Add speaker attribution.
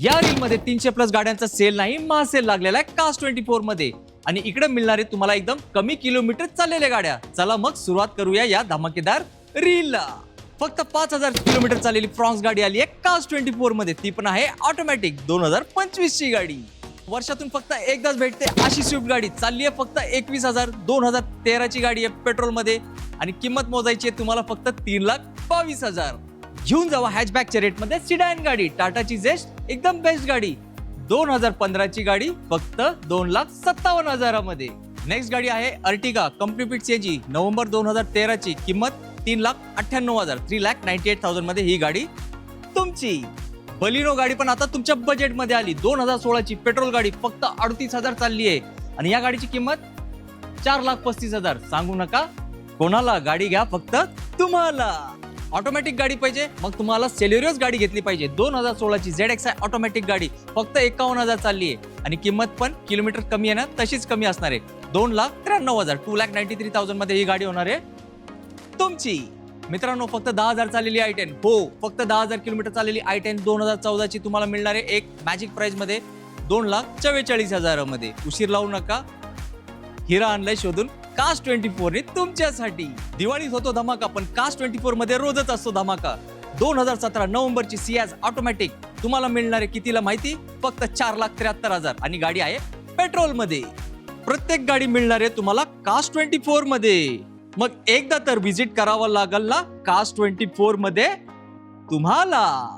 Speaker 1: या रील मध्ये 300+ गाड्यांचा सेल नाही, महासेल लागलेला आहे कास्ट 24 मध्ये. आणि इकडे मिळणारे तुम्हाला एकदम कमी किलोमीटर चाललेल्या गाड्या. चला मग सुरुवात करूया या धमाकेदार रीलला. फक्त 5000 किलोमीटर चाललेली फ्रॉन्स गाडी आली आहे कास्ट 24 मध्ये. ती पण आहे ऑटोमॅटिक 2025 ची गाडी. वर्षातून फक्त एकदाच भेटते अशी स्विफ्ट गाडी. चालली आहे फक्त 21,000. 2013 ची गाडी आहे पेट्रोल मध्ये आणि किंमत मोजायची आहे तुम्हाला फक्त 3,22,000. घेऊन जावा हॅचबॅकच्या रेट मध्ये सिडॅन गाडी. टाटाची जेस्ट एकदम बेस्ट गाडी. 2015 ची गाडी फक्त 2,57,000 मध्ये. नेक्स्ट गाडी आहे Ertiga company fit CNG November 2013 ची. किंमत 3,98,000. 3,98,000 मध्ये ही गाडी तुमची. बलिनो गाडी पण आता तुमच्या बजेट मध्ये आली. 2016 ची पेट्रोल गाडी फक्त 38,000 चालली आहे आणि या गाडीची किंमत 4,35,000. सांगू नका कोणाला, गाडी घ्या फक्त तुम्हाला. ऑटोमॅटिक गाडी पाहिजे मग तुम्हाला सेलेरियोस गाडी घेतली पाहिजे. 2016 ची ZXi ऑटोमॅटिक गाडी फक्त 51,000 चालली आहे आणि किंमत पण किलोमीटर कमी आहे ना तशीच कमी असणार आहे. 2,93,000. 2,93,000 मध्ये ही गाडी होणार आहे तुमची. मित्रांनो फक्त 10,000 चाललेली i10. हो फक्त 10,000 किलोमीटर चाललेली i10 2014 ची तुम्हाला मिळणार आहे एक मॅजिक प्राइस मध्ये 2,44,000 मध्ये. उशीर लावू नका, हिरा आणलाय शोधून कास्ट 24 ने तुमच्यासाठी. दिवाळीत होतो धमाका पण कास्ट 24 मध्ये रोजच असतो धमाका. 2017 नोव्हेंबर ची सियाज ऑटोमॅटिक तुम्हाला मिळणार आहे कितीला माहिती? फक्त 4,73,000 आणि गाडी आहे पेट्रोल मध्ये. प्रत्येक गाडी मिळणार आहे तुम्हाला कास्ट 24 मध्ये. मग एकदा तर व्हिजिट करावं लागल ना कास्ट 24 मध्ये तुम्हाला.